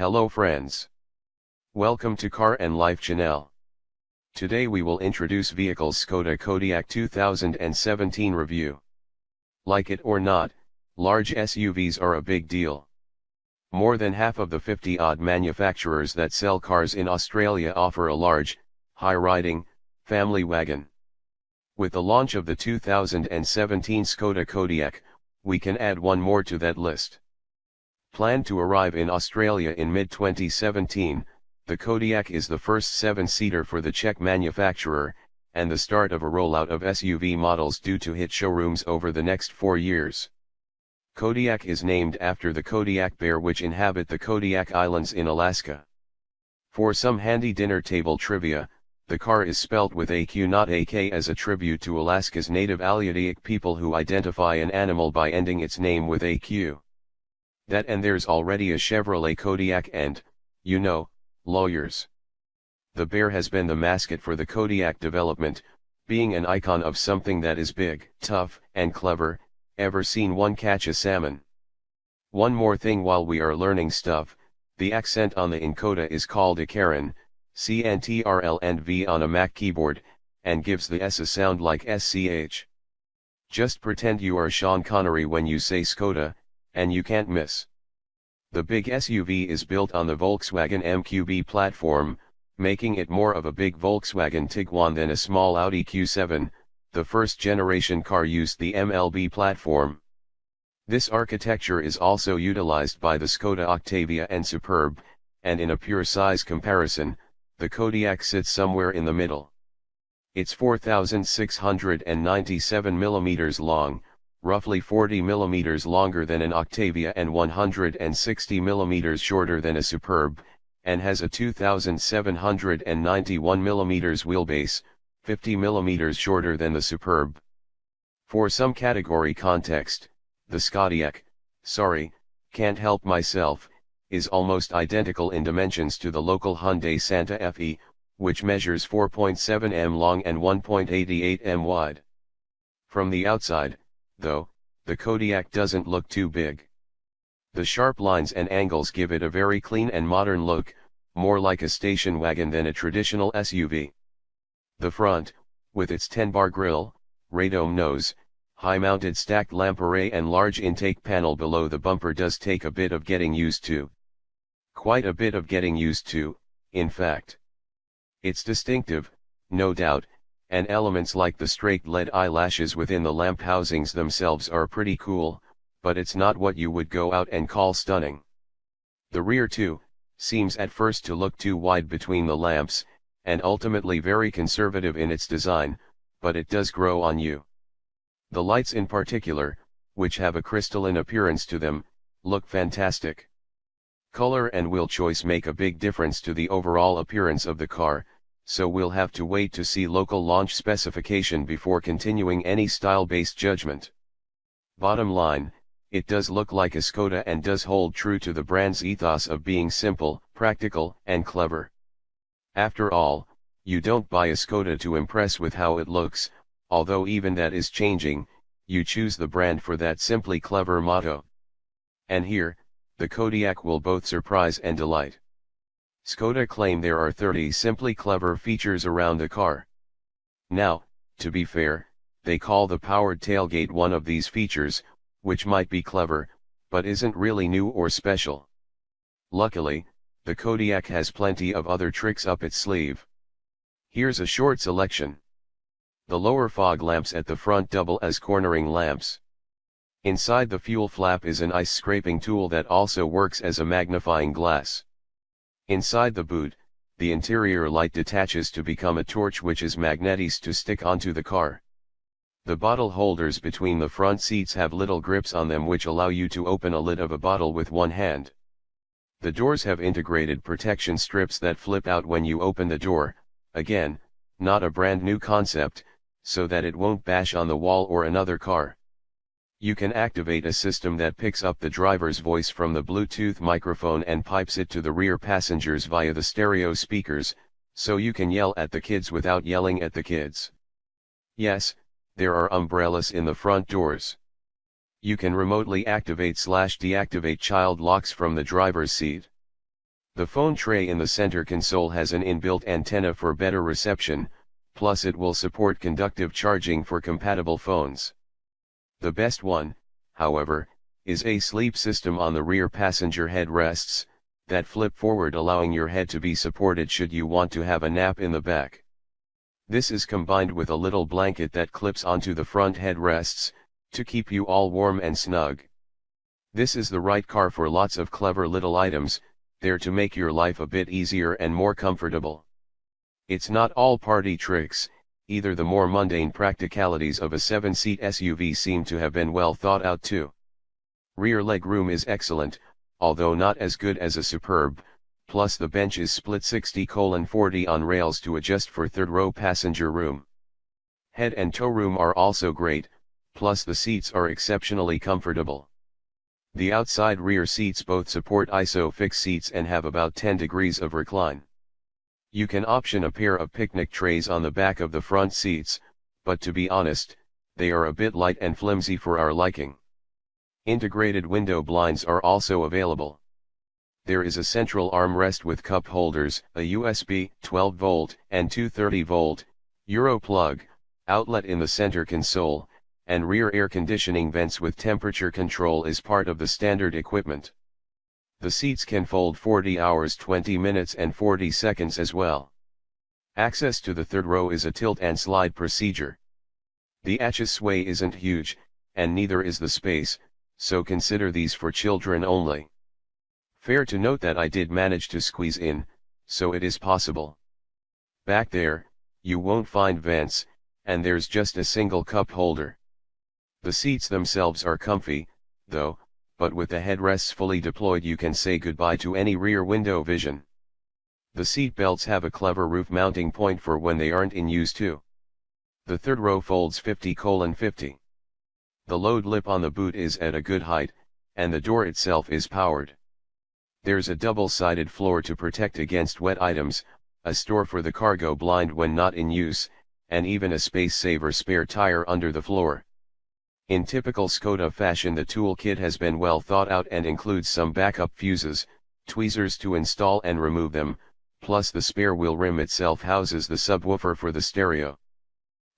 Hello friends. Welcome to Car and Life channel. Today we will introduce vehicles Skoda Kodiaq 2017 review. Like it or not, large SUVs are a big deal. More than half of the 50-odd manufacturers that sell cars in Australia offer a large, high-riding, family wagon. With the launch of the 2017 Skoda Kodiaq, we can add one more to that list. Planned to arrive in Australia in mid-2017, the Kodiaq is the first 7-seater for the Czech manufacturer, and the start of a rollout of SUV models due to hit showrooms over the next 4 years. Kodiaq is named after the Kodiak bear which inhabit the Kodiak Islands in Alaska. For some handy dinner table trivia, the car is spelt with AQ not AK as a tribute to Alaska's native Aleutian people who identify an animal by ending its name with AQ. That and there's already a Chevrolet Kodiaq and, you know, lawyers. The bear has been the mascot for the Kodiaq development, being an icon of something that is big, tough, and clever. Ever seen one catch a salmon? One more thing while we are learning stuff, the accent on the encoder is called a Karen, CNTRL and V on a Mac keyboard, and gives the S a sound like SCH. Just pretend you are Sean Connery when you say Skoda, and you can't miss. The big SUV is built on the Volkswagen MQB platform, making it more of a big Volkswagen Tiguan than a small Audi Q7. The first generation car used the MLB platform. This architecture is also utilized by the Skoda Octavia and Superb, and in a pure size comparison, the Kodiaq sits somewhere in the middle. It's 4,697 mm long, roughly 40 mm longer than an Octavia and 160 mm shorter than a Superb, and has a 2,791 mm wheelbase, 50 mm shorter than the Superb. For some category context, the Kodiaq, can't help myself, is almost identical in dimensions to the local Hyundai Santa Fe, which measures 4.7 m long and 1.88 m wide. From the outside, though, the Kodiaq doesn't look too big. The sharp lines and angles give it a very clean and modern look, more like a station wagon than a traditional SUV. The front, with its 10-bar grille, radome nose, high-mounted stacked lamp array and large intake panel below the bumper does take a bit of getting used to. Quite a bit of getting used to, in fact. It's distinctive, no doubt, and elements like the straight LED eyelashes within the lamp housings themselves are pretty cool, but it's not what you would go out and call stunning. The rear too, seems at first to look too wide between the lamps, and ultimately very conservative in its design, but it does grow on you. The lights in particular, which have a crystalline appearance to them, look fantastic. Color and wheel choice make a big difference to the overall appearance of the car, so we'll have to wait to see local launch specification before continuing any style-based judgment. Bottom line, it does look like a Skoda and does hold true to the brand's ethos of being simple, practical, and clever. After all, you don't buy a Skoda to impress with how it looks, although even that is changing. You choose the brand for that simply clever motto. And here, the Kodiaq will both surprise and delight. Skoda claim there are 30 simply clever features around the car. Now, to be fair, they call the powered tailgate one of these features, which might be clever, but isn't really new or special. Luckily, the Kodiaq has plenty of other tricks up its sleeve. Here's a short selection. The lower fog lamps at the front double as cornering lamps. Inside the fuel flap is an ice scraping tool that also works as a magnifying glass. Inside the boot, the interior light detaches to become a torch which is magnetic to stick onto the car. The bottle holders between the front seats have little grips on them which allow you to open a lid of a bottle with one hand. The doors have integrated protection strips that flip out when you open the door, again, not a brand new concept, so that it won't bash on the wall or another car. You can activate a system that picks up the driver's voice from the Bluetooth microphone and pipes it to the rear passengers via the stereo speakers, so you can yell at the kids without yelling at the kids. Yes, there are umbrellas in the front doors. You can remotely activate/deactivate child locks from the driver's seat. The phone tray in the center console has an inbuilt antenna for better reception, plus it will support conductive charging for compatible phones. The best one, however, is a sleep system on the rear passenger headrests, that flip forward, allowing your head to be supported should you want to have a nap in the back. This is combined with a little blanket that clips onto the front headrests, to keep you all warm and snug. This is the right car for lots of clever little items, there to make your life a bit easier and more comfortable. It's not all party tricks, either. The more mundane practicalities of a 7-seat SUV seem to have been well thought out too. Rear leg room is excellent, although not as good as a Superb, plus the bench is split 60/40 on rails to adjust for third-row passenger room. Head and toe room are also great, plus the seats are exceptionally comfortable. The outside rear seats both support ISOFIX seats and have about 10 degrees of recline. You can option a pair of picnic trays on the back of the front seats, but to be honest, they are a bit light and flimsy for our liking. Integrated window blinds are also available. There is a central armrest with cup holders, a USB 12-volt and 230-volt Euro plug outlet in the center console, and rear air conditioning vents with temperature control is part of the standard equipment. The seats can fold 40 hours 20 minutes and 40 seconds as well. Access to the third row is a tilt and slide procedure. The hatches sway isn't huge, and neither is the space, so consider these for children only. Fair to note that I did manage to squeeze in, so it is possible. Back there, you won't find vents, and there's just a single cup holder. The seats themselves are comfy, though, but with the headrests fully deployed you can say goodbye to any rear window vision. The seat belts have a clever roof mounting point for when they aren't in use too. The third row folds 50/50. The load lip on the boot is at a good height, and the door itself is powered. There's a double-sided floor to protect against wet items, a store for the cargo blind when not in use, and even a space-saver spare tire under the floor. In typical Skoda fashion, the tool kit has been well thought out and includes some backup fuses, tweezers to install and remove them, plus the spare wheel rim itself houses the subwoofer for the stereo.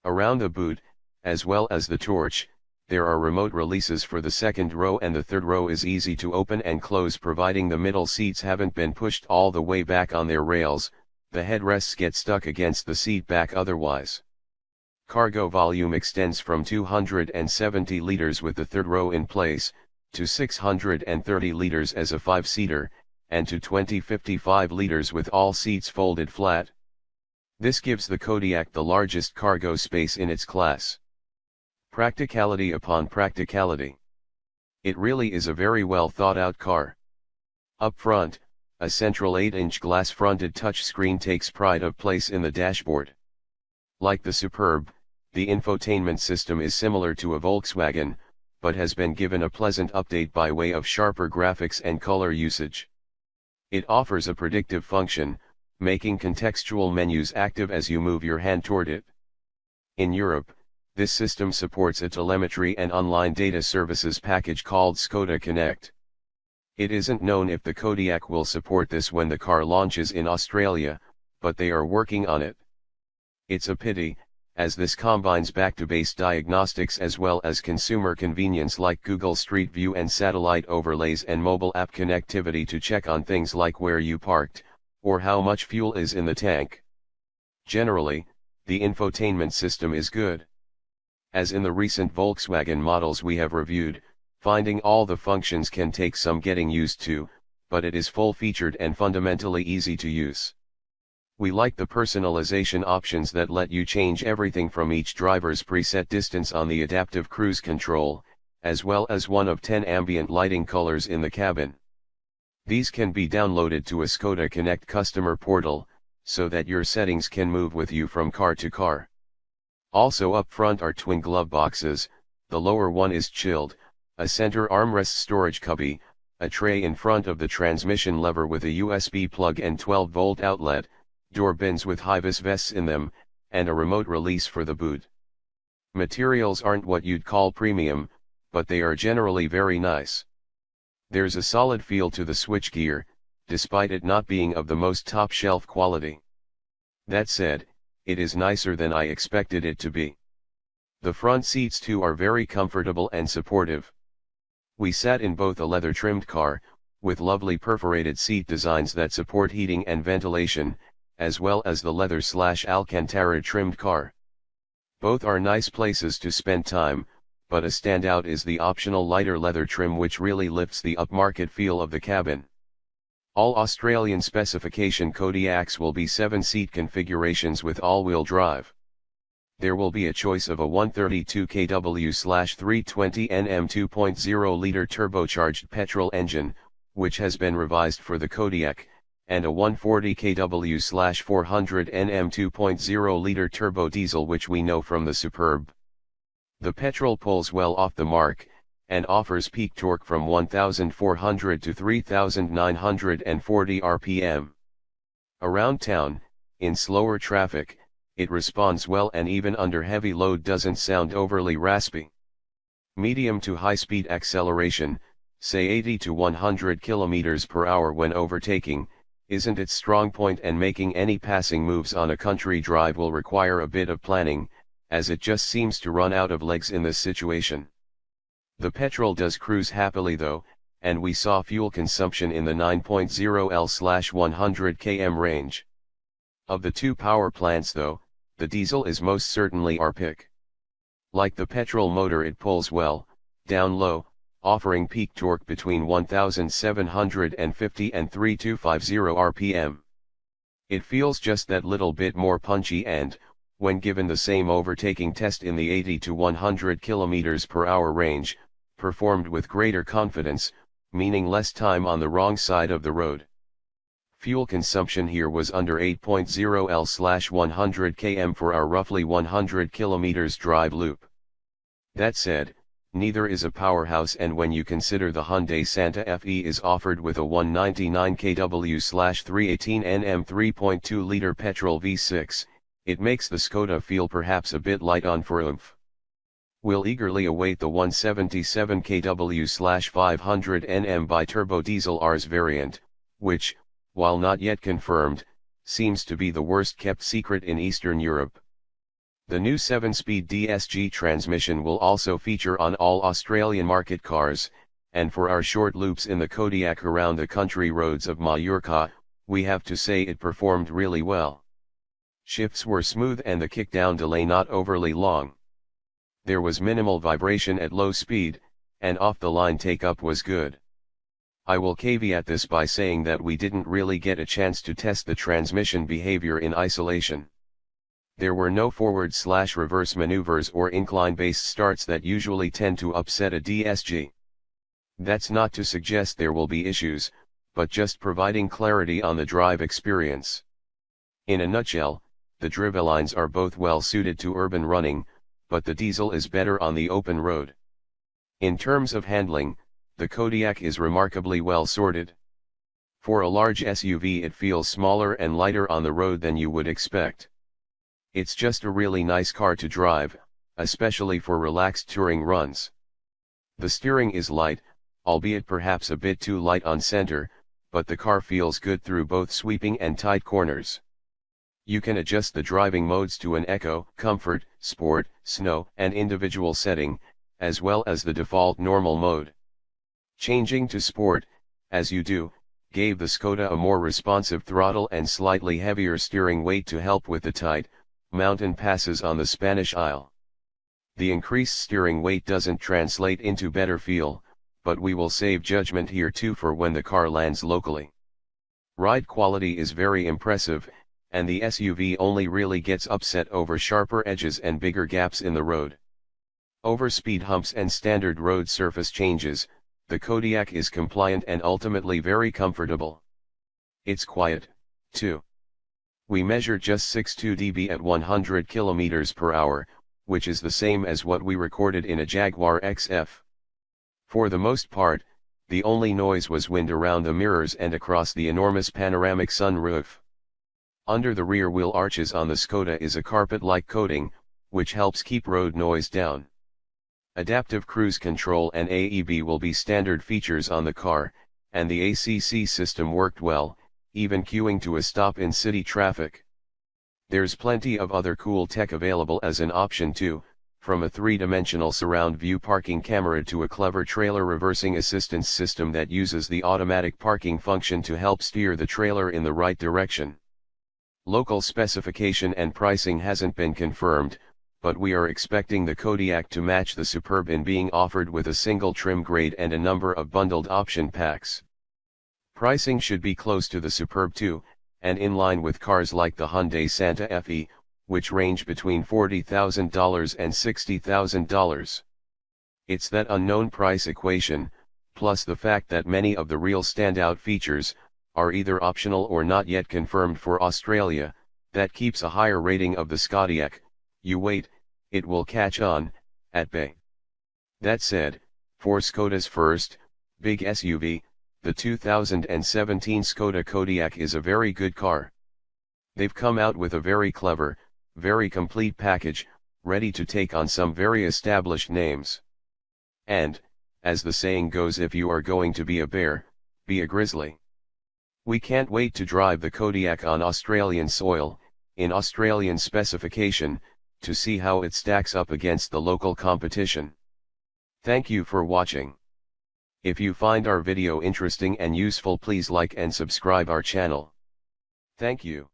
Around the boot, as well as the torch, there are remote releases for the second row, and the third row is easy to open and close providing the middle seats haven't been pushed all the way back on their rails. The headrests get stuck against the seat back otherwise. Cargo volume extends from 270 liters with the third row in place, to 630 liters as a 5-seater, and to 2055 liters with all seats folded flat. This gives the Kodiaq the largest cargo space in its class. Practicality upon practicality. It really is a very well thought out car. Up front, a central 8-inch glass-fronted touchscreen takes pride of place in the dashboard. Like the Superb, the infotainment system is similar to a Volkswagen, but has been given a pleasant update by way of sharper graphics and color usage. It offers a predictive function, making contextual menus active as you move your hand toward it. In Europe, this system supports a telemetry and online data services package called Skoda Connect. It isn't known if the Kodiaq will support this when the car launches in Australia, but they are working on it. It's a pity, as this combines back-to-base diagnostics as well as consumer convenience like Google Street View and satellite overlays and mobile app connectivity to check on things like where you parked, or how much fuel is in the tank. Generally, the infotainment system is good. As in the recent Volkswagen models we have reviewed, finding all the functions can take some getting used to, but it is full-featured and fundamentally easy to use. We like the personalization options that let you change everything from each driver's preset distance on the adaptive cruise control, as well as one of 10 ambient lighting colors in the cabin. These can be downloaded to a Skoda Connect customer portal, so that your settings can move with you from car to car. Also up front are twin glove boxes, the lower one is chilled, a center armrest storage cubby, a tray in front of the transmission lever with a USB plug and 12-volt outlet, door bins with high-vis vests in them, and a remote release for the boot. Materials aren't what you'd call premium, but they are generally very nice. There's a solid feel to the switchgear, despite it not being of the most top-shelf quality. That said, it is nicer than I expected it to be. The front seats too are very comfortable and supportive. We sat in both a leather-trimmed car, with lovely perforated seat designs that support heating and ventilation, as well as the leather/Alcantara trimmed car. Both are nice places to spend time, but a standout is the optional lighter leather trim which really lifts the upmarket feel of the cabin. All Australian specification Kodiaks will be 7-seat configurations with all-wheel drive. There will be a choice of a 132 kW/320 Nm 2.0-litre turbocharged petrol engine, which has been revised for the Kodiak, and a 140 kW/400 Nm 2.0-litre turbo diesel which we know from the Superb. The petrol pulls well off the mark, and offers peak torque from 1,400 to 3,940 rpm. Around town, in slower traffic, it responds well and even under heavy load doesn't sound overly raspy. Medium to high-speed acceleration, say 80 to 100 km per hour when overtaking, isn't its strong point, and making any passing moves on a country drive will require a bit of planning, as it just seems to run out of legs in this situation. The petrol does cruise happily though, and we saw fuel consumption in the 9.0 L/100 km range. Of the two power plants though, the diesel is most certainly our pick. Like the petrol motor, it pulls well, down low, offering peak torque between 1,750 and 3,250 rpm. It feels just that little bit more punchy and, when given the same overtaking test in the 80 to 100 km per hour range, performed with greater confidence, meaning less time on the wrong side of the road. Fuel consumption here was under 8.0 L/100 km for our roughly 100 km drive loop. That said, neither is a powerhouse, and when you consider the Hyundai Santa Fe is offered with a 199 kW/318 Nm 3.2-litre petrol V6, it makes the Skoda feel perhaps a bit light on for oomph. We'll eagerly await the 177 kW/500 Nm bi-turbo diesel Rs variant, which, while not yet confirmed, seems to be the worst-kept secret in Eastern Europe. The new 7-speed DSG transmission will also feature on all Australian market cars, and for our short loops in the Kodiak around the country roads of Mallorca, we have to say it performed really well. Shifts were smooth and the kickdown delay not overly long. There was minimal vibration at low speed, and off-the-line take-up was good. I will caveat this by saying that we didn't really get a chance to test the transmission behavior in isolation. There were no forward/reverse maneuvers or incline-based starts that usually tend to upset a DSG. That's not to suggest there will be issues, but just providing clarity on the drive experience. In a nutshell, the drivelines are both well suited to urban running, but the diesel is better on the open road. In terms of handling, the Kodiak is remarkably well sorted. For a large SUV, it feels smaller and lighter on the road than you would expect. It's just a really nice car to drive, especially for relaxed touring runs. The steering is light, albeit perhaps a bit too light on center, but the car feels good through both sweeping and tight corners. You can adjust the driving modes to an Eco, Comfort, Sport, Snow, and individual setting, as well as the default normal mode. Changing to Sport, as you do, gave the Skoda a more responsive throttle and slightly heavier steering weight to help with the tight, mountain passes on the Spanish Isle. The increased steering weight doesn't translate into better feel, but we will save judgment here too for when the car lands locally. Ride quality is very impressive, and the SUV only really gets upset over sharper edges and bigger gaps in the road. Over speed humps and standard road surface changes, the Kodiak is compliant and ultimately very comfortable. It's quiet, too. We measured just 6.2 dB at 100 km per hour, which is the same as what we recorded in a Jaguar XF. For the most part, the only noise was wind around the mirrors and across the enormous panoramic sunroof. Under the rear wheel arches on the Skoda is a carpet-like coating, which helps keep road noise down. Adaptive cruise control and AEB will be standard features on the car, and the ACC system worked well, even queuing to a stop in city traffic. There's plenty of other cool tech available as an option too, from a 3-dimensional surround view parking camera to a clever trailer reversing assistance system that uses the automatic parking function to help steer the trailer in the right direction. Local specification and pricing hasn't been confirmed, but we are expecting the Kodiaq to match the Superb in being offered with a single trim grade and a number of bundled option packs. Pricing should be close to the Superb too, and in line with cars like the Hyundai Santa Fe, which range between $40,000 and $60,000. It's that unknown price equation, plus the fact that many of the real standout features are either optional or not yet confirmed for Australia, that keeps a higher rating of the Kodiaq. You wait, it will catch on, at bay. That said, for Škoda's first, big SUV, the 2017 Škoda Kodiaq is a very good car. They've come out with a very clever, very complete package, ready to take on some very established names. And, as the saying goes, if you are going to be a bear, be a grizzly. We can't wait to drive the Kodiaq on Australian soil, in Australian specification, to see how it stacks up against the local competition. Thank you for watching. If you find our video interesting and useful, please like and subscribe our channel. Thank you.